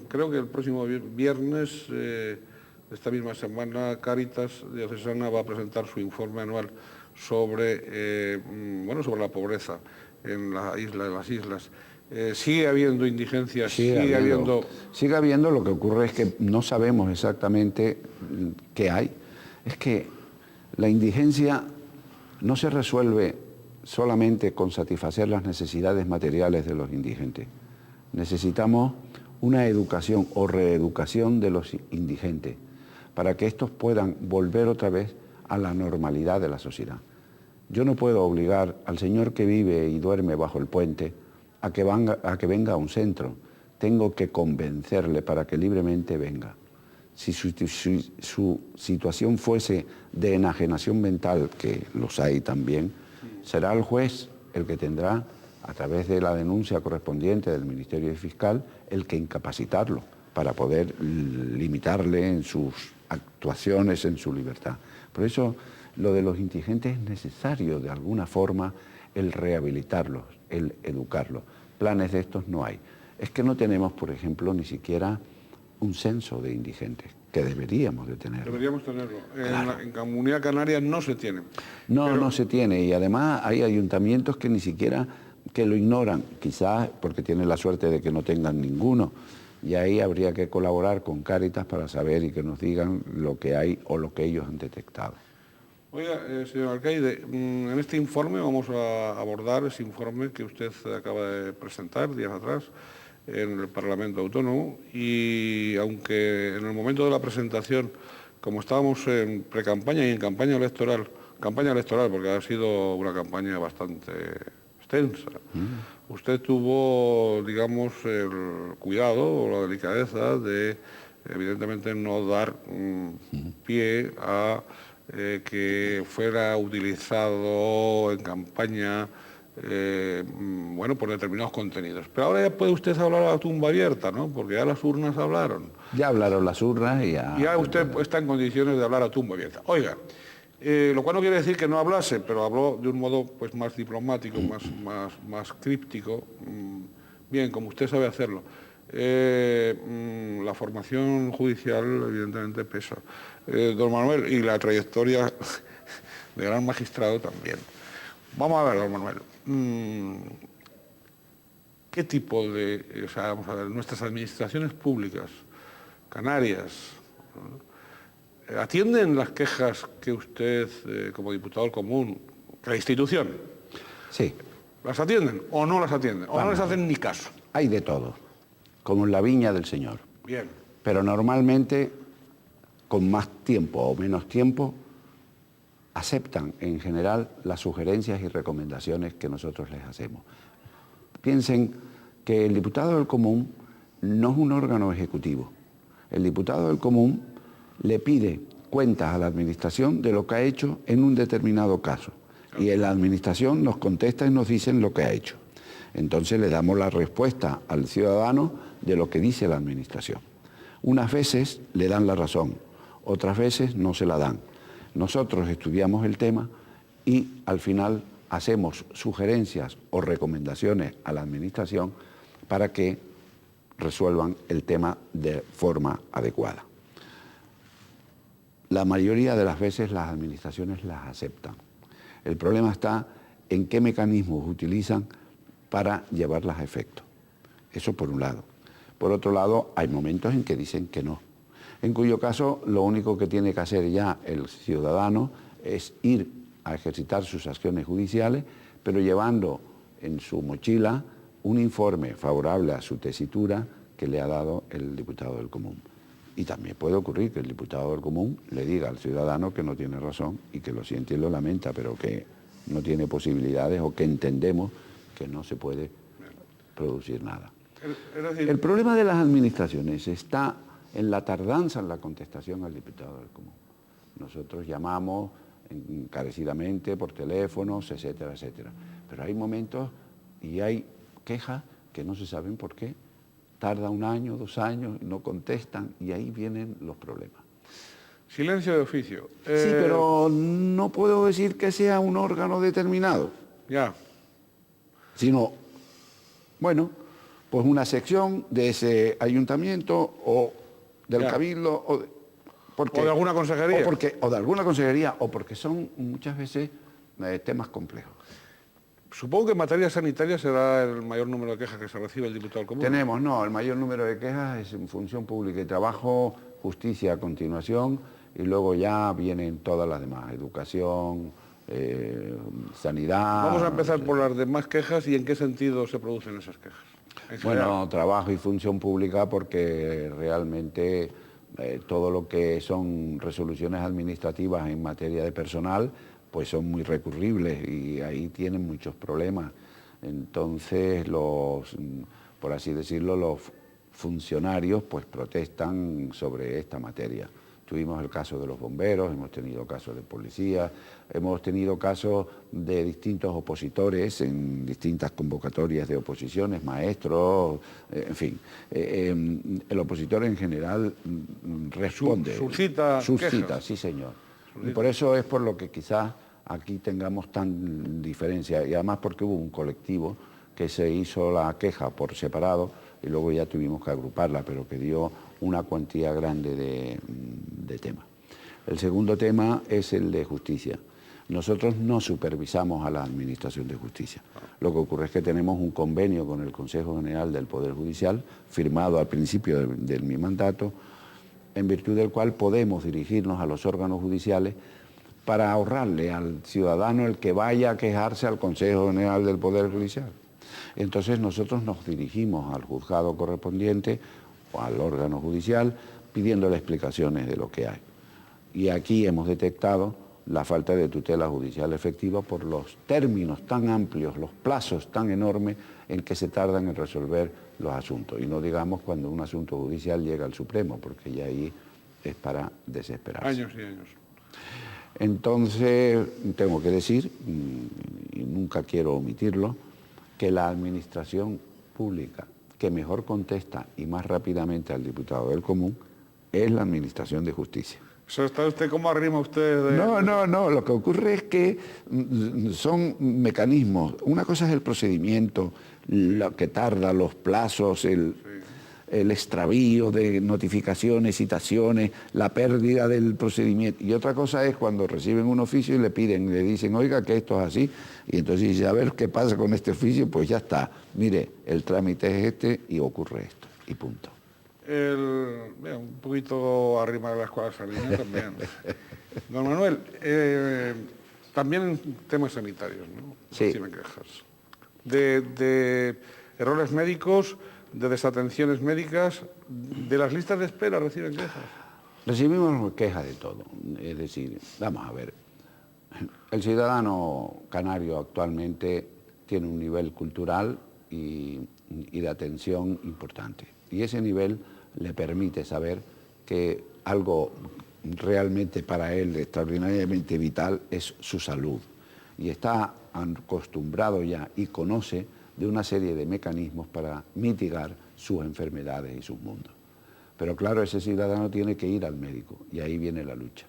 creo que el próximo viernes de esta misma semana, Cáritas Diocesana va a presentar su informe anual sobre, sobre la pobreza en las islas. ¿Sigue habiendo indigencia? Sigue habiendo, lo que ocurre es que no sabemos exactamente qué hay. Es que la indigencia no se resuelve solamente con satisfacer las necesidades materiales de los indigentes. Necesitamos una educación o reeducación de los indigentes para que estos puedan volver otra vez a la normalidad de la sociedad. Yo no puedo obligar al señor que vive y duerme bajo el puente a que venga a un centro. Tengo que convencerle para que libremente venga. Si su situación fuese de enajenación mental, que los hay también, será el juez el que tendrá, a través de la denuncia correspondiente del Ministerio Fiscal, el que incapacitarlo para poder limitarle en sus actuaciones, en su libertad. Por eso, lo de los indigentes es necesario, de alguna forma, el rehabilitarlos, el educarlos. Planes de estos no hay. Es que no tenemos, por ejemplo, ni siquiera un censo de indigentes, que deberíamos de tenerlo. Deberíamos tenerlo. Claro. En Comunidad Canaria no se tiene. No se tiene, y además hay ayuntamientos que ni siquiera que lo ignoran, quizás porque tienen la suerte de que no tengan ninguno, y ahí habría que colaborar con Cáritas para saber y que nos digan lo que hay o lo que ellos han detectado. Oiga, señor alcaide, en este informe vamos a abordar ese informe que usted acaba de presentar días atrás en el Parlamento Autónomo, y aunque en el momento de la presentación, como estábamos en pre-campaña y en campaña electoral porque ha sido una campaña bastante extensa, usted tuvo, digamos, el cuidado o la delicadeza de, evidentemente, no dar pie a que fuera utilizado en campaña por determinados contenidos. Pero ahora ya puede usted hablar a la tumba abierta, ¿no? Porque ya las urnas hablaron. Ya hablaron las urnas y ya... Ya usted está en condiciones de hablar a tumba abierta. Oiga, lo cual no quiere decir que no hablase, pero habló de un modo pues más diplomático, más críptico, bien, como usted sabe hacerlo. La formación judicial evidentemente pesa. Don Manuel, y la trayectoria de gran magistrado también. Vamos a ver, don Manuel, ¿qué tipo de, vamos a ver, nuestras administraciones públicas, Canarias, atienden las quejas que usted, como diputado común, que la institución, sí, las atienden o no las atienden, o no les hacen ni caso? Hay de todo, como en la viña del Señor. Bien. Pero normalmente, con más tiempo o menos tiempo, aceptan en general las sugerencias y recomendaciones que nosotros les hacemos. Piensen que el diputado del común no es un órgano ejecutivo. El diputado del común le pide cuentas a la administración de lo que ha hecho en un determinado caso. Y en la administración nos contesta y nos dicen lo que ha hecho. Entonces le damos la respuesta al ciudadano de lo que dice la administración. Unas veces le dan la razón, otras veces no se la dan. Nosotros estudiamos el tema y al final hacemos sugerencias o recomendaciones a la administración para que resuelvan el tema de forma adecuada. La mayoría de las veces las administraciones las aceptan. El problema está en qué mecanismos utilizan para llevarlas a efecto. Eso por un lado. Por otro lado, hay momentos en que dicen que no. En cuyo caso, lo único que tiene que hacer ya el ciudadano es ir a ejercitar sus acciones judiciales, pero llevando en su mochila un informe favorable a su tesitura que le ha dado el diputado del Común. Y también puede ocurrir que el diputado del Común le diga al ciudadano que no tiene razón y que lo siente y lo lamenta, pero que no tiene posibilidades o que entendemos que no se puede producir nada. El problema de las administraciones está en la tardanza en la contestación al diputado del Común. Nosotros llamamos encarecidamente por teléfonos, etcétera, etcétera. Pero hay momentos y hay quejas que no se saben por qué. Tarda 1 año, 2 años, no contestan y ahí vienen los problemas. Silencio de oficio. Sí, pero no puedo decir que sea un órgano determinado. Ya. Sino, bueno, pues una sección de ese ayuntamiento o del cabildo o de alguna consejería. O de alguna consejería, o porque son muchas veces temas complejos. Supongo que en materia sanitaria será el mayor número de quejas que se recibe el diputado del Común. Tenemos, no, el mayor número de quejas es en función pública y trabajo, justicia a continuación, y luego ya vienen todas las demás, educación, sanidad. Vamos a empezar por las demás quejas y en qué sentido se producen esas quejas. Bueno, trabajo y función pública porque realmente todo lo que son resoluciones administrativas en materia de personal pues son muy recurribles y ahí tienen muchos problemas. Entonces, por así decirlo, los funcionarios pues protestan sobre esta materia. Tuvimos el caso de los bomberos, hemos tenido casos de policía, hemos tenido casos de distintos opositores en distintas convocatorias de oposiciones, maestros, en fin. El opositor en general responde. Suscita quejas. Sí señor. Y por eso es por lo que quizás aquí tengamos tan diferencia, y además porque hubo un colectivo que se hizo la queja por separado y luego ya tuvimos que agruparla, pero que dio una cuantía grande de temas. El segundo tema es el de justicia. Nosotros no supervisamos a la Administración de Justicia. Lo que ocurre es que tenemos un convenio con el Consejo General del Poder Judicial, firmado al principio de mi mandato, en virtud del cual podemos dirigirnos a los órganos judiciales para ahorrarle al ciudadano el que vaya a quejarse al Consejo General del Poder Judicial. Entonces nosotros nos dirigimos al juzgado correspondiente o al órgano judicial pidiéndole explicaciones de lo que hay. Y aquí hemos detectado la falta de tutela judicial efectiva por los términos tan amplios, los plazos tan enormes en que se tardan en resolver los asuntos. Y no digamos cuando un asunto judicial llega al Supremo, porque ya ahí es para desesperarse. Años y años. Entonces, tengo que decir, y nunca quiero omitirlo, que la administración pública que mejor contesta y más rápidamente al diputado del Común es la Administración de Justicia. ¿Está usted, cómo arrima usted? No, lo que ocurre es que son mecanismos. Una cosa es el procedimiento, lo que tarda, los plazos, el extravío de notificaciones, citaciones, la pérdida del procedimiento. Y otra cosa es cuando reciben un oficio y le dicen, oiga, que esto es así. Y entonces dice, a ver qué pasa con este oficio, pues ya está. Mire, el trámite es este y ocurre esto, y punto. Un poquito arriba de la escuela salina también. Don Manuel, también en temas sanitarios, ¿no? Sí. Reciben quejas. De errores médicos, de desatenciones médicas, de las listas de espera reciben quejas. Recibimos quejas de todo. Es decir, vamos a ver, el ciudadano canario actualmente tiene un nivel cultural y de atención importante. Y ese nivel le permite saber que algo realmente para él extraordinariamente vital es su salud. Y está acostumbrado ya y conoce de una serie de mecanismos para mitigar sus enfermedades y sus mundos. Pero claro, ese ciudadano tiene que ir al médico y ahí viene la lucha.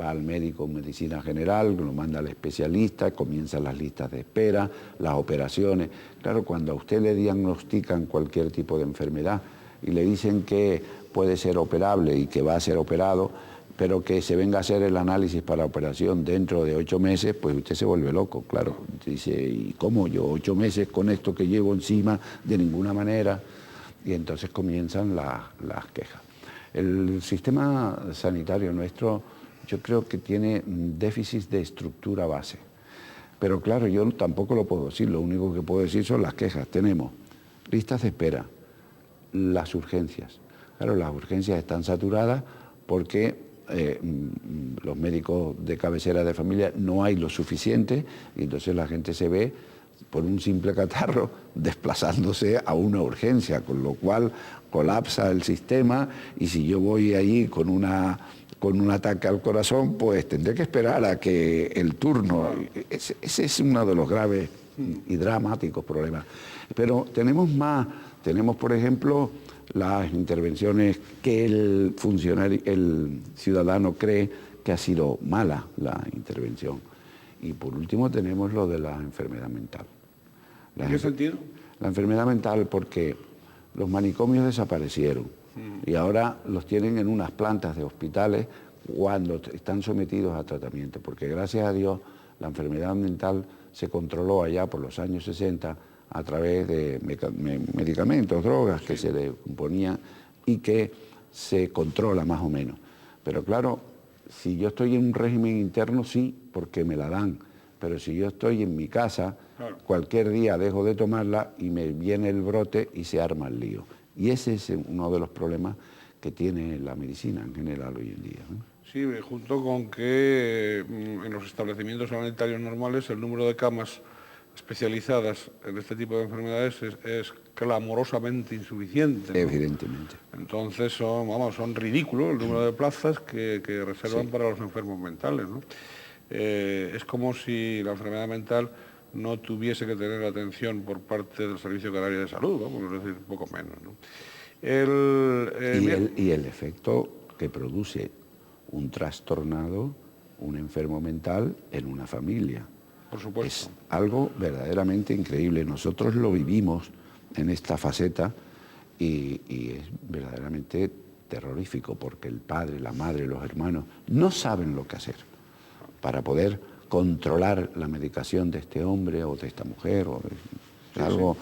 Va al médico en medicina general, lo manda al especialista, comienzan las listas de espera, las operaciones. Claro, cuando a usted le diagnostican cualquier tipo de enfermedad y le dicen que puede ser operable y que va a ser operado, pero que se venga a hacer el análisis para la operación dentro de 8 meses, pues usted se vuelve loco, claro. Dice, ¿y cómo yo 8 meses con esto que llevo encima? De ninguna manera. Y entonces comienzan las quejas. El sistema sanitario nuestro, yo creo que tiene déficit de estructura base. Pero claro, yo tampoco lo puedo decir, lo único que puedo decir son las quejas. Tenemos listas de espera, las urgencias. Claro, las urgencias están saturadas porque los médicos de cabecera de familia no hay lo suficiente y entonces la gente se ve por un simple catarro desplazándose a una urgencia, con lo cual colapsa el sistema y si yo voy allí con un ataque al corazón, pues tendré que esperar a que el turno... Ese es uno de los graves y dramáticos problemas. Pero tenemos más, tenemos por ejemplo las intervenciones que el ciudadano cree que ha sido mala la intervención. Y por último tenemos lo de la enfermedad mental. ¿En qué sentido? La enfermedad mental porque los manicomios desaparecieron y ahora los tienen en unas plantas de hospitales cuando están sometidos a tratamiento, porque gracias a Dios la enfermedad mental se controló allá por los años 60 a través de medicamentos, drogas que se le componían y que se controla más o menos. Pero claro, si yo estoy en un régimen interno, sí, porque me la dan. Pero si yo estoy en mi casa, claro, cualquier día dejo de tomarla y me viene el brote y se arma el lío. Y ese es uno de los problemas que tiene la medicina en general hoy en día, ¿no? Sí, junto con que en los establecimientos sanitarios normales el número de camas especializadas en este tipo de enfermedades es clamorosamente insuficiente, ¿no? Evidentemente. Entonces son ridículos el número de plazas que reservan para los enfermos mentales, ¿no? Es como si la enfermedad mental no tuviese que tener atención por parte del Servicio Canario de Salud, vamos a decir, poco menos, ¿no? Y el efecto que produce un trastornado, un enfermo mental en una familia. Por supuesto. Es algo verdaderamente increíble. Nosotros lo vivimos en esta faceta y es verdaderamente terrorífico porque el padre, la madre, los hermanos no saben lo que hacer para poder controlar la medicación de este hombre o de esta mujer. Algo.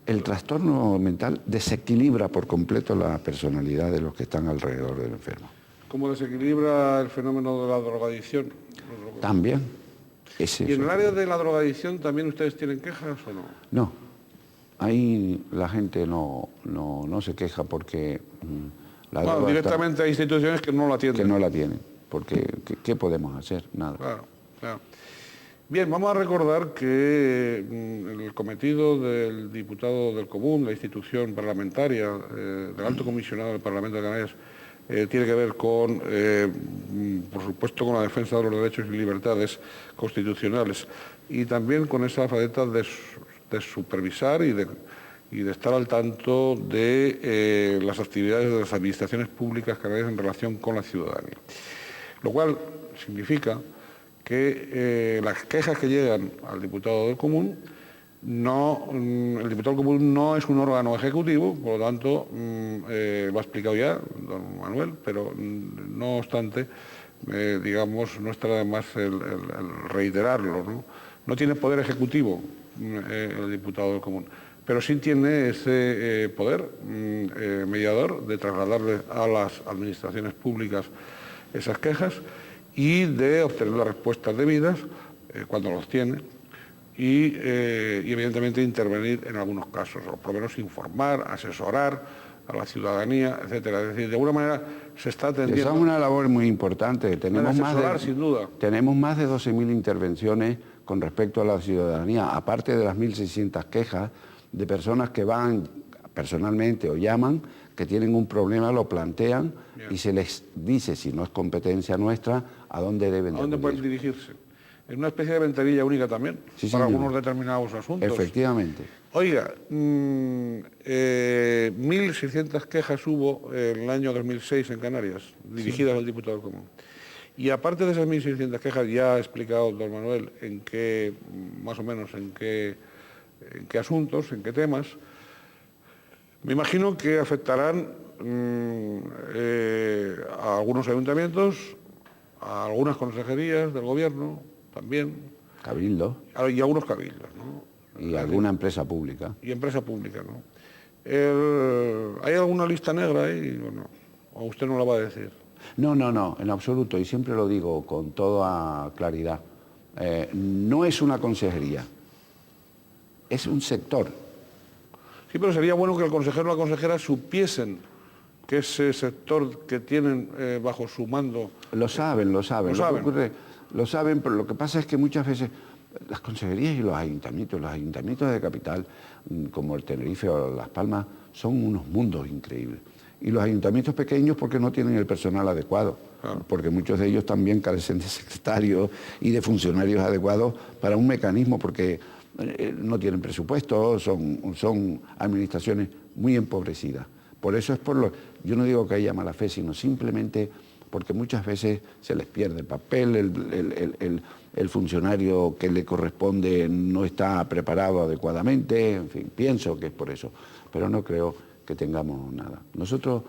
El trastorno mental desequilibra por completo la personalidad de los que están alrededor del enfermo. ¿Cómo desequilibra el fenómeno de la drogadicción? También. ¿Y en el área de la drogadicción también ustedes tienen quejas o no? No. Ahí la gente no se queja porque directamente hay instituciones que no la atienden. Que no la tienen. Porque ¿qué podemos hacer? Nada. Claro, claro. Bien, vamos a recordar que el cometido del diputado del Común, la institución parlamentaria, del Alto Comisionado del Parlamento de Canarias, tiene que ver con, por supuesto, con la defensa de los derechos y libertades constitucionales y también con esa faceta de supervisar y de estar al tanto de las actividades de las administraciones públicas canarias en relación con la ciudadanía. Lo cual significa que las quejas que llegan al diputado del Común, el diputado del Común no es un órgano ejecutivo, por lo tanto, lo ha explicado ya don Manuel, pero no obstante, digamos, no está además el reiterarlo, ¿no? No tiene poder ejecutivo el diputado del Común, pero sí tiene ese poder mediador de trasladarle a las administraciones públicas esas quejas y de obtener las respuestas debidas cuando los tiene y evidentemente intervenir en algunos casos, o por lo menos informar, asesorar a la ciudadanía, etcétera. Es decir, de alguna manera se está atendiendo. Esa es una labor muy importante. Tenemos sin duda. Tenemos más de 12.000 intervenciones con respecto a la ciudadanía, aparte de las 1.600 quejas de personas que van personalmente o llaman, que tienen un problema, lo plantean. Bien. Y se les dice, si no es competencia nuestra, a dónde deben ¿A dónde pueden dirigirse? Es una especie de ventanilla única también, sí, para algunos determinados asuntos. Efectivamente. Oiga, 1.600 quejas hubo en el año 2006 en Canarias, dirigidas al diputado del Común. Y aparte de esas 1.600 quejas, ya ha explicado don Manuel en qué, más o menos, en qué asuntos, en qué temas. Me imagino que afectarán a algunos ayuntamientos, a algunas consejerías del gobierno también. Cabildo. Y a algunos cabildos, ¿no? Y alguna empresa pública. Y empresa pública, ¿no? ¿Hay alguna lista negra ahí o no? ¿O usted no la va a decir? No, en absoluto, y siempre lo digo con toda claridad. No es una consejería, es un sector. Sí, pero sería bueno que el consejero o la consejera supiesen que ese sector que tienen bajo su mando... Lo saben. Lo saben, pero lo que pasa es que muchas veces las consejerías y los ayuntamientos de capital, como el Tenerife o Las Palmas, son unos mundos increíbles. Y los ayuntamientos pequeños porque no tienen el personal adecuado, claro, porque muchos de ellos también carecen de secretarios y de funcionarios adecuados para un mecanismo, porque no tienen presupuesto, son administraciones muy empobrecidas. Por eso yo no digo que haya mala fe, sino simplemente porque muchas veces se les pierde el papel, el funcionario que le corresponde no está preparado adecuadamente, en fin, pienso que es por eso, pero no creo que tengamos nada. Nosotros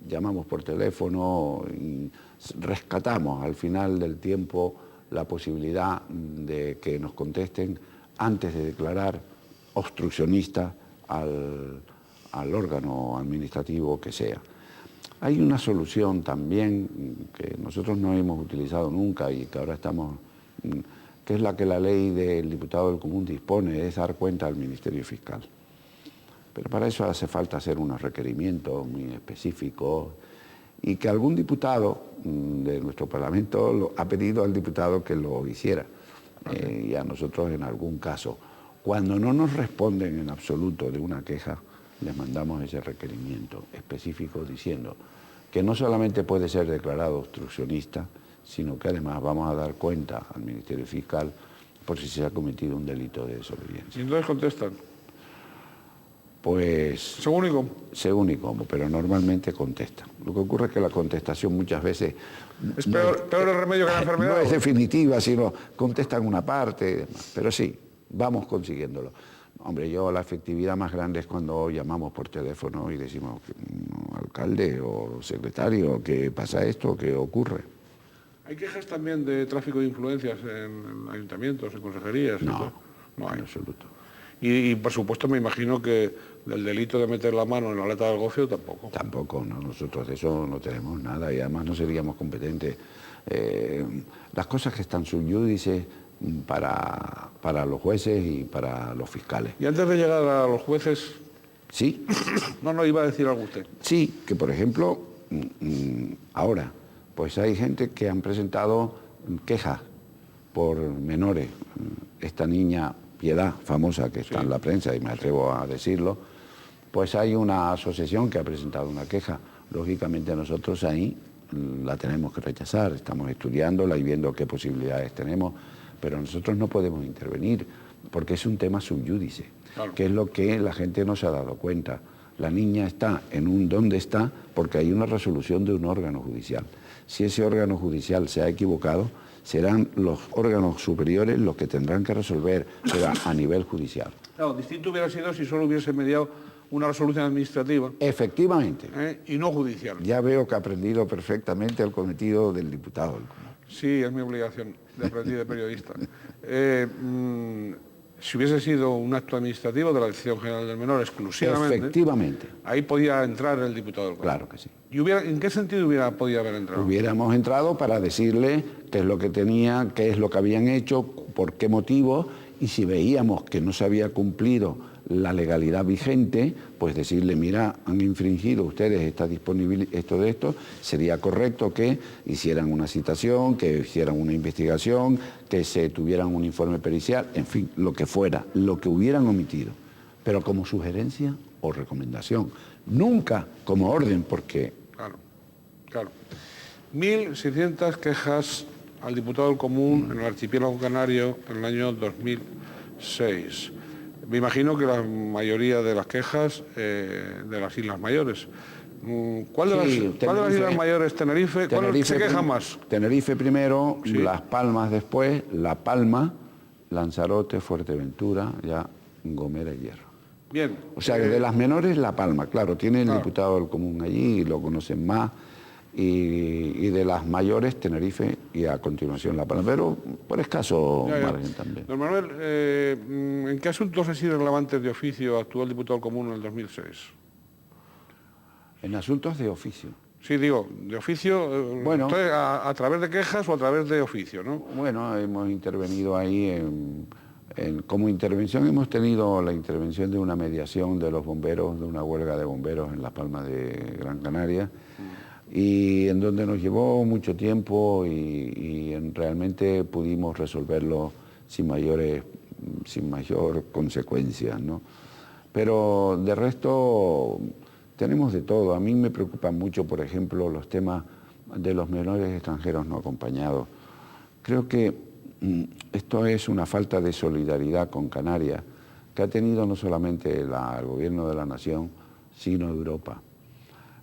llamamos por teléfono y rescatamos al final del tiempo la posibilidad de que nos contesten antes de declarar obstruccionista al órgano administrativo que sea. Hay una solución también que nosotros no hemos utilizado nunca y que ahora estamos, que es la que la ley del diputado del común dispone, es dar cuenta al Ministerio Fiscal. Pero para eso hace falta hacer unos requerimientos muy específicos y que algún diputado de nuestro Parlamento ha pedido al diputado que lo hiciera. Y a nosotros en algún caso, cuando no nos responden en absoluto de una queja, les mandamos ese requerimiento específico diciendo que no solamente puede ser declarado obstruccionista, sino que además vamos a dar cuenta al Ministerio Fiscal por si se ha cometido un delito de desobediencia. ¿Y entonces contestan? Pues... Según y cómo, pero normalmente contestan. Lo que ocurre es que la contestación muchas veces... Es peor el remedio que la enfermedad. No es definitiva, sino contestan una parte y demás. Pero sí, vamos consiguiéndolo. Hombre, la efectividad más grande es cuando llamamos por teléfono y decimos, alcalde o secretario, ¿qué pasa esto? ¿Qué ocurre? ¿Hay quejas también de tráfico de influencias en ayuntamientos, en consejerías? No, no hay. En absoluto. Y por supuesto me imagino que del delito de meter la mano en la aleta del gofio tampoco. Tampoco, no, nosotros de eso no tenemos nada y además no seríamos competentes. Las cosas que están sub iudice para los jueces y para los fiscales. Y antes de llegar a los jueces... Sí. No, iba a decir algo usted. Sí, que por ejemplo, ahora, pues hay gente que han presentado quejas por menores. Esta niña Piedad, famosa, que está en la prensa y me atrevo a decirlo, pues hay una asociación que ha presentado una queja. Lógicamente nosotros ahí la tenemos que rechazar, estamos estudiándola y viendo qué posibilidades tenemos, pero nosotros no podemos intervenir porque es un tema sub iudice, claro, que es lo que la gente no se ha dado cuenta. La niña está donde está porque hay una resolución de un órgano judicial. Si ese órgano judicial se ha equivocado, serán los órganos superiores los que tendrán que resolver, pero a nivel judicial. Claro, distinto hubiera sido si solo hubiese mediado una resolución administrativa. Efectivamente. Y no judicial. Ya veo que ha aprendido perfectamente el cometido del diputado. Sí, es mi obligación de aprendiz de periodista. Si hubiese sido un acto administrativo de la Dirección General del Menor exclusivamente... Efectivamente. Ahí podía entrar el diputado del Congreso. Claro que sí. ¿Y en qué sentido podía haber entrado? Hubiéramos entrado para decirle qué es lo que tenía, qué es lo que habían hecho, por qué motivo, y si veíamos que no se había cumplido la legalidad vigente, pues decirle, mira, han infringido ustedes esto, sería correcto que hicieran una citación, que hicieran una investigación, que se tuvieran un informe pericial, en fin, lo que fuera, lo que hubieran omitido, pero como sugerencia o recomendación, nunca como orden, porque... Claro. 1.600 quejas al diputado del Común en el archipiélago canario en el año 2006. Me imagino que la mayoría de las quejas de las Islas Mayores. ¿Cuál de las Islas Mayores? Tenerife. ¿Cuál se queja más? Tenerife primero, sí, Las Palmas después, La Palma, Lanzarote, Fuerteventura, ya Gomera y Hierro. Bien. O sea, que de las menores, La Palma, claro, tiene el diputado del Común allí y lo conocen más. Y de las mayores, Tenerife, y a continuación La Palma, pero por escaso margen también. Don Manuel, ¿en qué asuntos así relevantes de oficio actuó el diputado del Común en el 2006? En asuntos de oficio. Sí, digo, de oficio, Bueno, a través de quejas o a través de oficio, ¿no? Bueno, hemos intervenido ahí como intervención hemos tenido la intervención de una mediación de los bomberos, de una huelga de bomberos en Las Palmas de Gran Canaria, y en donde nos llevó mucho tiempo y realmente pudimos resolverlo sin mayor consecuencia, ¿no? Pero de resto tenemos de todo. A mí me preocupan mucho, por ejemplo, los temas de los menores extranjeros no acompañados. Creo que esto es una falta de solidaridad con Canarias, que ha tenido no solamente el gobierno de la nación, sino Europa.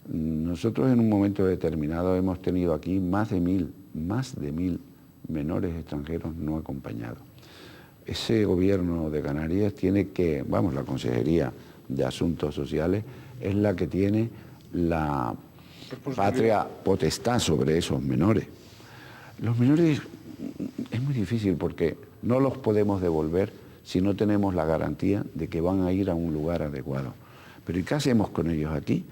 Nosotros en un momento determinado hemos tenido aquí más de 1000 menores extranjeros no acompañados. Ese gobierno de Canarias tiene que, vamos, la Consejería de Asuntos Sociales es la que tiene la patria potestad sobre esos menores. Los menores es muy difícil porque no los podemos devolver si no tenemos la garantía de que van a ir a un lugar adecuado. Pero ¿y qué hacemos con ellos aquí?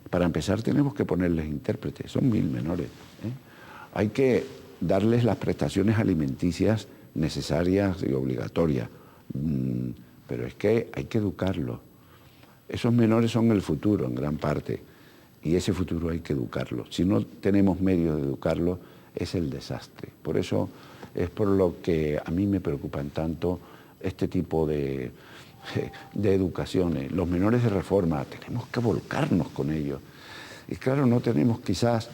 Para empezar tenemos que ponerles intérpretes, son 1000 menores. Hay que darles las prestaciones alimenticias necesarias y obligatorias, pero es que hay que educarlos. Esos menores son el futuro en gran parte y ese futuro hay que educarlos. Si no tenemos medios de educarlos es el desastre. Por eso es por lo que a mí me preocupan tanto este tipo de educaciones. Los menores de reforma, tenemos que volcarnos con ellos. Y claro, no tenemos quizás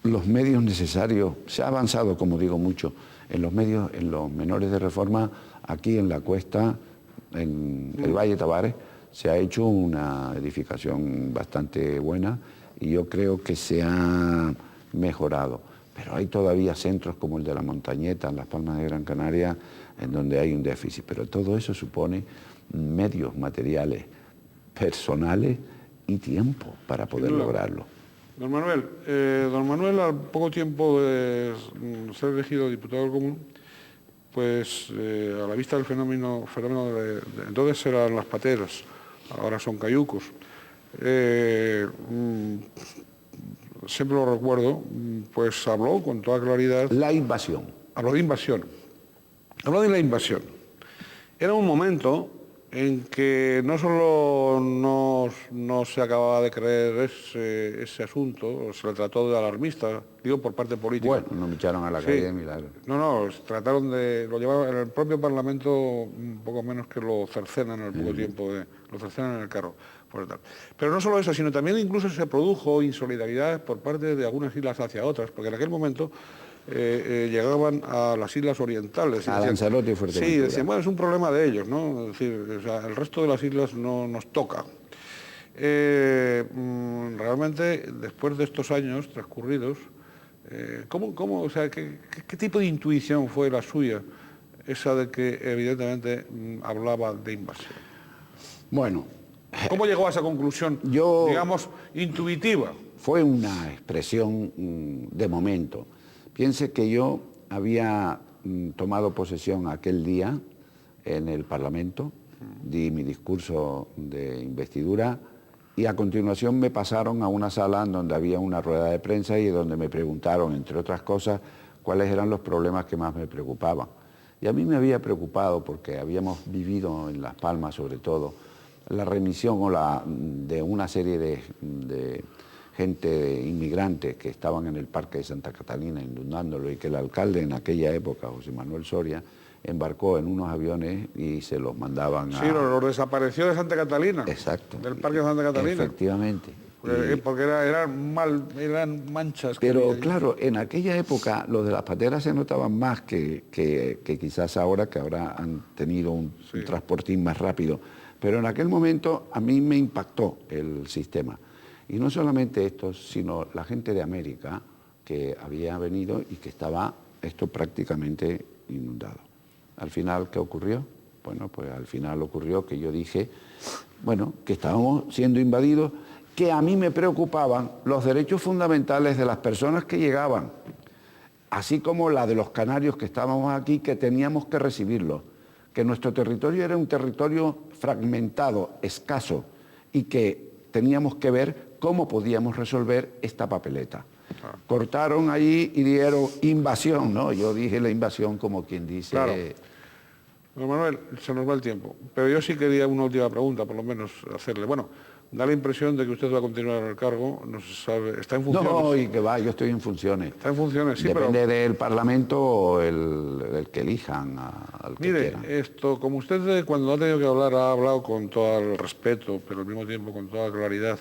los medios necesarios. Se ha avanzado, como digo, mucho en los menores de reforma. Aquí en la Cuesta, en el Valle Tavares, se ha hecho una edificación bastante buena y yo creo que se ha mejorado. Pero hay todavía centros como el de La Montañeta, en Las Palmas de Gran Canaria, en donde hay un déficit. Pero todo eso supone medios materiales, personales y tiempo para poder lograrlo. Don Manuel, al poco tiempo de ser elegido diputado del Común, pues a la vista del fenómeno de entonces eran las pateras, ahora son cayucos. Siempre lo recuerdo, pues habló con toda claridad. La invasión. Habló de invasión. Habló de la invasión. Era un momento en que no solo no se acababa de creer ese asunto, se le trató de alarmista, digo por parte política. Bueno, nos me echaron a la calle de milagro. No, trataron lo llevaron en el propio Parlamento, un poco menos que lo cercenan al poco tiempo, lo cercenan en el carro. Pero no solo eso, sino también incluso se produjo insolidaridad por parte de algunas islas hacia otras, porque en aquel momento llegaban a las islas orientales. A Lanzarote y Fuerteventura. Sí, decían, bueno, es un problema de ellos, ¿no? Es decir, o sea, el resto de las islas no nos toca. Realmente, después de estos años transcurridos, o sea, ¿qué tipo de intuición fue la suya, esa de que evidentemente hablaba de invasión? Bueno. ¿Cómo llegó a esa conclusión, digamos, intuitiva? Fue una expresión de momento. Piense que yo había tomado posesión aquel día en el Parlamento, di mi discurso de investidura y a continuación me pasaron a una sala en donde había una rueda de prensa y donde me preguntaron, entre otras cosas, cuáles eran los problemas que más me preocupaban. Y a mí me había preocupado porque habíamos vivido en Las Palmas, sobre todo, la remisión de una serie de gente inmigrantes que estaban en el Parque de Santa Catalina inundándolo y que el alcalde en aquella época, José Manuel Soria, embarcó en unos aviones y se los mandaban a... Sí, los desapareció de Santa Catalina. Exacto. Del Parque de Santa Catalina. Efectivamente. Porque eran manchas. Pero claro, en aquella época los de las pateras se notaban más que quizás ahora, que ahora han tenido un transportín más rápido. Pero en aquel momento a mí me impactó el sistema. Y no solamente estos, sino la gente de América que había venido y que estaba esto prácticamente inundado. Al final, ¿qué ocurrió? Bueno, pues al final ocurrió que yo dije, bueno, que estábamos siendo invadidos, que a mí me preocupaban los derechos fundamentales de las personas que llegaban, así como la de los canarios que estábamos aquí, que teníamos que recibirlos, que nuestro territorio era un territorio fragmentado, escaso, y que teníamos que ver cómo podíamos resolver esta papeleta. Cortaron ahí y dieron invasión, ¿no? Yo dije la invasión como quien dice... Claro. Don Manuel, se nos va el tiempo, pero yo sí quería una última pregunta, por lo menos hacerle. Bueno, da la impresión de que usted va a continuar en el cargo, no se sabe, está en funciones. No, y que va, yo estoy en funciones. Está en funciones, sí, Depende del Parlamento o el que elijan al que mire, quieran. esto, como usted cuando ha tenido que hablar ha hablado con todo el respeto, pero al mismo tiempo con toda claridad,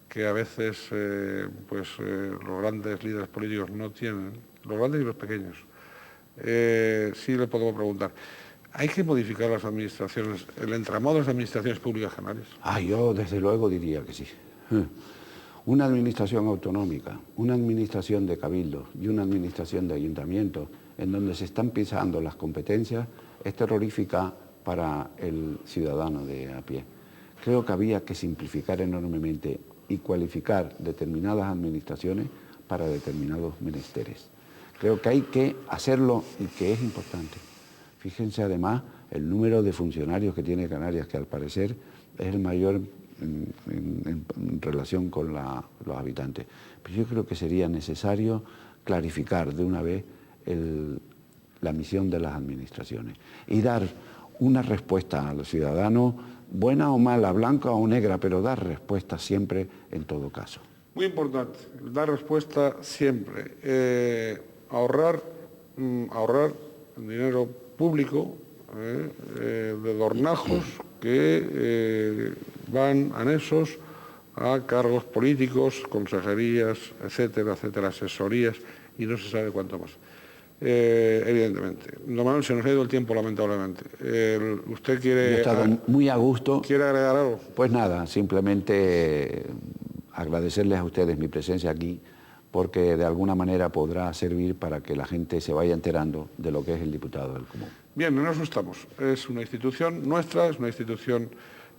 que a veces los grandes líderes políticos no tienen, los grandes y los pequeños. Sí le podemos preguntar, ¿hay que modificar las administraciones, el entramado de las administraciones públicas canarias? Yo desde luego diría que sí. Una administración autonómica, una administración de cabildos y una administración de ayuntamientos en donde se están pisando las competencias es terrorífica para el ciudadano de a pie. Creo que había que simplificar enormemente y cualificar determinadas administraciones para determinados menesteres. Creo que hay que hacerlo y que es importante. Fíjense además el número de funcionarios que tiene Canarias, que al parecer es el mayor en relación con los habitantes. Pero yo creo que sería necesario clarificar de una vez la misión de las administraciones y dar una respuesta al ciudadano, buena o mala, blanca o negra, pero dar respuesta siempre en todo caso. Muy importante, dar respuesta siempre. Ahorrar dinero público de dornajos que van anexos a cargos políticos, consejerías, etcétera, etcétera, asesorías y no se sabe cuánto más. Evidentemente. Don Manuel, se nos ha ido el tiempo, lamentablemente. ¿Usted quiere... Yo he estado muy a gusto. ¿Quiere agregar algo? Pues nada, simplemente agradecerles a ustedes mi presencia aquí, porque de alguna manera podrá servir para que la gente se vaya enterando de lo que es el diputado del Común. Bien, no nos asustamos. Es una institución nuestra, es una institución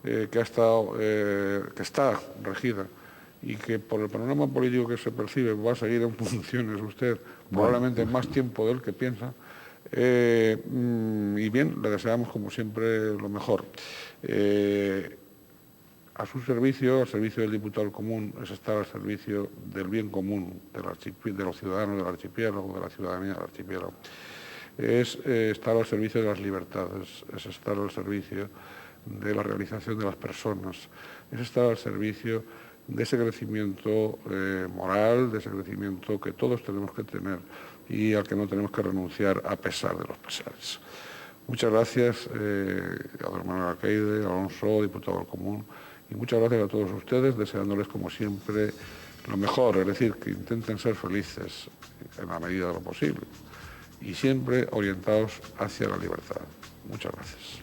que está regida y que por el panorama político que se percibe va a seguir en funciones usted probablemente más tiempo del que piensa. Y bien, le deseamos como siempre lo mejor. A su servicio, al servicio del diputado del Común, es estar al servicio del bien común de los ciudadanos del archipiélago, de la ciudadanía del archipiélago. Es estar al servicio de las libertades, es estar al servicio de la realización de las personas, es estar al servicio de ese crecimiento moral, de ese crecimiento que todos tenemos que tener y al que no tenemos que renunciar a pesar de los pesares. Muchas gracias a don Manuel Alcaide, Alonso, diputado del Común, y muchas gracias a todos ustedes, deseándoles como siempre lo mejor, es decir, que intenten ser felices en la medida de lo posible y siempre orientados hacia la libertad. Muchas gracias.